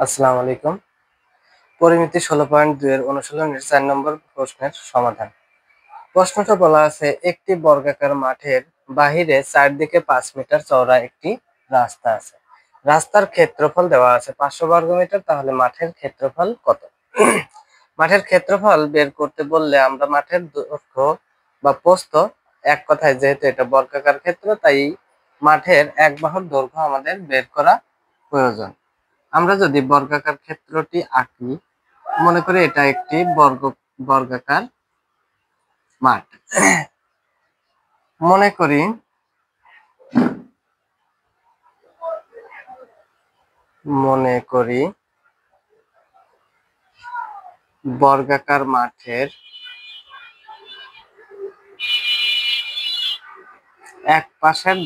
আসসালামু আলাইকুম। পরিমিতি 16.2 এর অনুশীলনের 4 নম্বর প্রশ্নের সমাধান। প্রশ্নটা বলা আছে একটি বর্গাকার মাঠের বাহিরে চারদিকে 5 মিটার চওড়া একটি রাস্তা আছে। রাস্তার ক্ষেত্রফল দেওয়া আছে 500 বর্গমিটার, তাহলে মাঠের ক্ষেত্রফল কত? মাঠের ক্ষেত্রফল বের করতে বললে আমরা মাঠের দৈর্ঘ্য বা প্রস্থ, এক কথায় যেহেতু এটা বর্গাকার ক্ষেত্র তাই মাঠের এক বাহুর দৈর্ঘ্য আমাদের বের করা প্রয়োজন। আমরা যদি বর্গাকার ক্ষেত্রটি আঁকি, মনে করি এটা একটি বর্গাকার মাঠ। মনে করি বর্গাকার মাঠের এক পাশের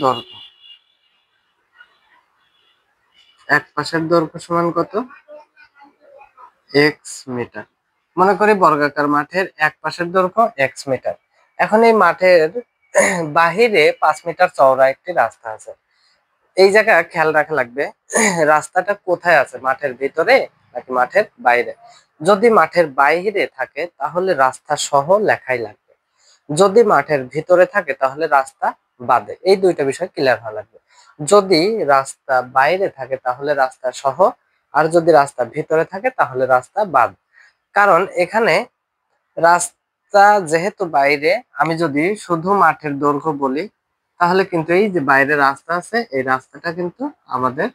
দৈর্ঘ্য সমান কত? x metre. মনে করি বর্গাকার মাঠের এক পাশের দৈর্ঘ্য x মিটার। এখন এই মাঠের বাহিরে 5 মিটার চওড়া একটি রাস্তা আছে। এই জায়গা খেয়াল রাখা লাগবে, রাস্তাটা কোথায় আছে, মাঠের ভিতরে নাকি মাঠের বাইরে। যদি মাঠের বাইরে থাকে তাহলে রাস্তা সহ লেখাই লাগবে, যদি মাঠের ভিতরে থাকে তাহলে রাস্তা বাদে। এই দুইটা বিষয় ক্লিয়ার হওয়া লাগবে। যদি রাস্তা বাইরে থাকে তাহলে রাস্তা সহ, আর যদি রাস্তা ভিতরে থাকে তাহলে রাস্তা বাদ। কারণ এখানে রাস্তা যেহেতু বাইরে, আমি যদি শুধু মাঠের দৈর্ঘ্য বলি তাহলে কিন্তু এই যে বাইরে রাস্তা আছে এই রাস্তাটা কিন্তু আমাদের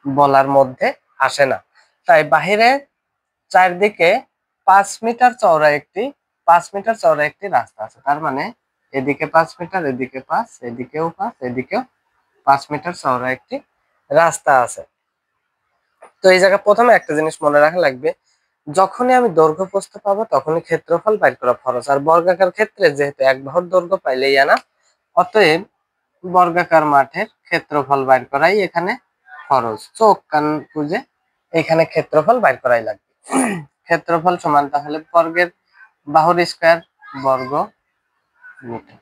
বলার মধ্যে আসে না। তাই বাহিরে চারদিকে 5 মিটার চওড়া একটি রাস্তা আছে। তার মানে এদিকে 5 মিটার, এদিকে 5, এদিকেও 5, এদিকেও 5 মিটার চওড়া একটি রাস্তা আছে। তো এই জায়গায় প্রথমে একটা জিনিস মনে রাখা লাগবে, যখনই আমি দৈর্ঘ্য প্রস্থ পাবো তখনই ক্ষেত্রফল বাইর করা ফরজ। আর বর্গাকার ক্ষেত্রে যেহেতু এক বাহুর দৈর্ঘ্য পাইলেই আনা, অতএব বর্গাকার মাঠের ক্ষেত্রফল বাইর করাই এখানে ফরজ। চোখ কান বুঝে এখানে ক্ষেত্রফল বাইর করাই লাগবে। ক্ষেত্রফল সমান তাহলে বাহুর স্কয়ার বর্গ মিটার।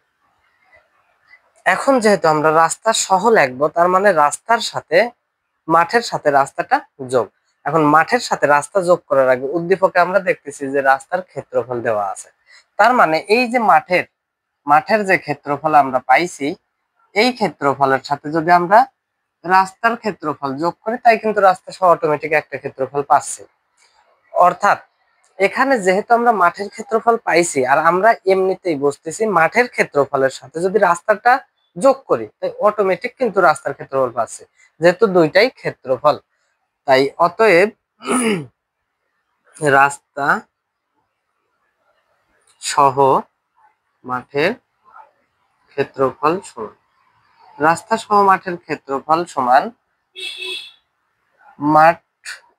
এখন যেহেতু আমরা রাস্তা সহ লিখবো, তার মানে রাস্তার সাথে মাঠের সাথে রাস্তাটা যোগ। এখন মাঠের সাথে রাস্তা যোগ করার আগে উদ্দীপকে আমরা দেখতেছি যে রাস্তার ক্ষেত্রফল দেওয়া আছে। তার মানে এই যে মাঠের যে ক্ষেত্রফল আমরা পাইছি, এই ক্ষেত্রফলের সাথে যদি আমরা রাস্তার ক্ষেত্রফল যোগ করি তাই কিন্তু রাস্তা সহ অটোমেটিক একটা ক্ষেত্রফল পাচ্ছি। অর্থাৎ এখানে যেহেতু আমরা মাঠের ক্ষেত্রফল পাইছি আর আমরা এমনিতেই বুঝতেছি মাঠের ক্ষেত্রফলের সাথে যদি রাস্তাটা যোগ করি তাই অটোমেটিক কিন্তু রাস্তার ক্ষেত্রফল পাচ্ছি, যেহেতু দুইটাই ক্ষেত্রফল। তাই অতএব রাস্তা সহ মাঠের ক্ষেত্রফল সমান, রাস্তা সহ মাঠের ক্ষেত্রফল সমান মাঠ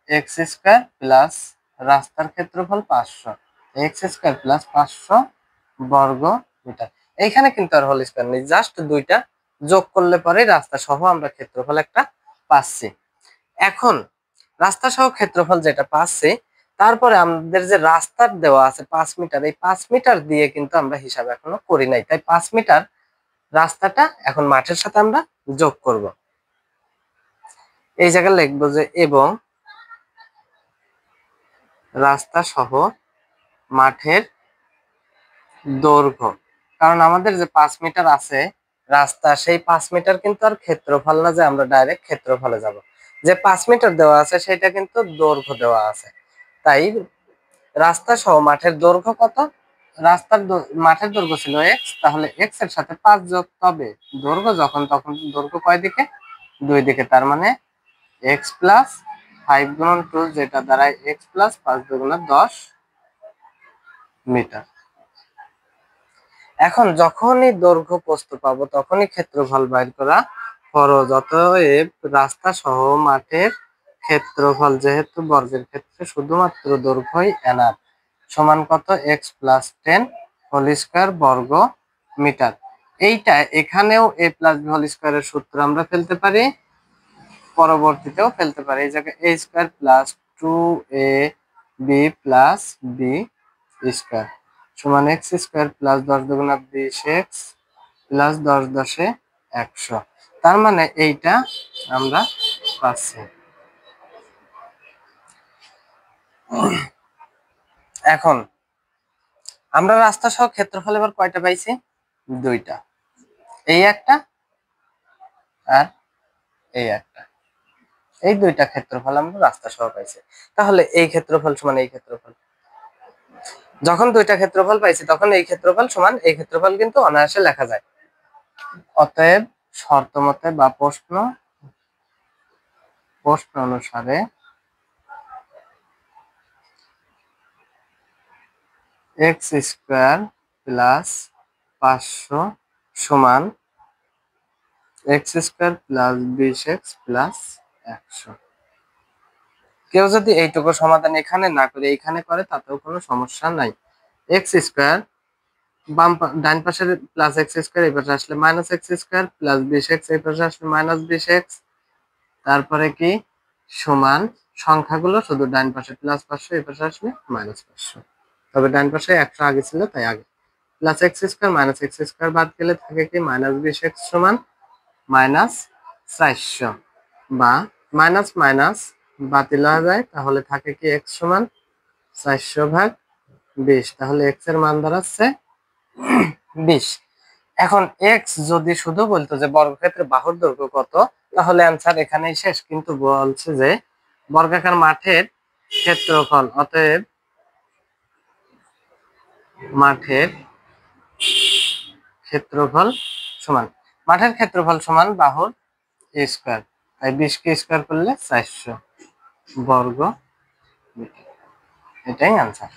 এক্স স্কয়ার প্লাস রাস্তার ক্ষেত্রফল 500, এক্স স্কয়ার প্লাস 500 বর্গ মিটার। এইখানে কিন্তু আর হোল স্কয়ার নেই, জাস্ট দুইটা যোগ করলে পরে রাস্তা সহ আমরা ক্ষেত্রফল একটা পাচ্ছি। এখন রাস্তা সহ ক্ষেত্রফল যেটা পাচ্ছি, তারপরে আমাদের যে রাস্তার দেওয়া আছে 5 মিটার, এই 5 মিটার দিয়ে কিন্তু আমরা হিসাব এখনো করি নাই। তাই 5 মিটার রাস্তাটা এখন মাঠের সাথে আমরা যোগ করব। এই জায়গায় লিখবো যে এবং রাস্তা সহ মাঠের দৈর্ঘ্য, কারণ আমাদের যে 5 মিটার আছে রাস্তা, সেই 5 মিটার কিন্তু আর ক্ষেত্রফল না যে আমরা ডাইরেক্ট ক্ষেত্রফলে যাব। যে 5 মিটার দেওয়া আছে সেটা কিন্তু দৈর্ঘ্য দেওয়া আছে। তাই রাস্তা সহ মাঠের দৈর্ঘ্য কত? মাঠের দৈর্ঘ্য ছিল x, তাহলে x এর সাথে 5 যোগ, তবে দৈর্ঘ্য তখন দৈর্ঘ্য কয় দিকে? দুই দিকে। তার মানে x প্লাস 5 গুণন 2, যেটা দাঁড়ায় x প্লাস 5 দুগুণে 10 মিটার। এখন যখনই দৈর্ঘ্য প্রস্থ পাবো তখনই ক্ষেত্রফল বাইর করা ফরজ। অতএব রাস্তা সহ মাঠের ক্ষেত্রফল, যেহেতু বর্গের ক্ষেত্রে শুধুমাত্র দৈর্ঘ্যই এনাফ, সমান কত? x প্লাস 10 হোল স্কয়ার বর্গ মিটার। এইটা এখানেও a প্লাস b হোল স্কয়ারের সূত্র আমরা ফেলতে পারি, পরবর্তীতেও ফেলতে পারি। এই জায়গায় a square plus 2ab plus b square সমান x স্কয়ার প্লাস 10 দুগুণা 20x প্লাস 10 10 100। তার মানে এইটা আমরা পাচ্ছি। এখন আমরা রাস্তা সহ ক্ষেত্রফল এবার কয়টা পাইছি? দুইটা, এই একটা আর এই একটা, এই দুইটা ক্ষেত্রফল আমরা রাস্তা সহ পাইছি। তাহলে এই ক্ষেত্রফল সমান এই ক্ষেত্রফল। যখন দুইটা ক্ষেত্রফল পাইছি তখন এই ক্ষেত্রফল সমান এই ক্ষেত্রফল কিন্তু অনায়াসে লেখা যায়। অতএব শর্ত মতে বা প্রশ্ন অনুসারে x স্কয়ার প্লাস 500 সমান x square plus 20x plus 100। কেউ যদি এইটুকু সমাধান এখানে না করে এইখানে করে তাতেও কোনো সমস্যা নাই। x স্কয়ার ডান পাশের প্লাস x স্কয়ার এই পাশে আসলে minus x square plus 20x এই পাশে আসলে মাইনাস 20x, তারপরে কি সমান সংখ্যাগুলো শুধু ডান পাশে প্লাস 500 এই পাশে আসলে মাইনাস 500, তবে ডান পাশে 100 আগে ছিল তাই আগে। Plus x square minus x square বাদ গেলে থাকে কি মাইনাস 20x সমান মাইনাস 400, বা মাইনাস মাইনাস বাতিল হয়ে যায়, তাহলে থাকে কি x সমান 400 ভাগ 20, তাহলে x এর মান দাঁড়াচ্ছে 20। এখন x যদি শুধু বলতো যে বর্গক্ষেত্রের বাহুর দৈর্ঘ্য কত, তাহলে অ্যান্সার এখানেই শেষ। কিন্তু বলছে যে বর্গাকার মাঠের ক্ষেত্রফল, অতএব মাঠের ক্ষেত্রফল সমান বাহুর স্কয়ার, তাই 20 কে স্কয়ার করলে 400 বর্গ মিটার, এটাই অ্যান্সার।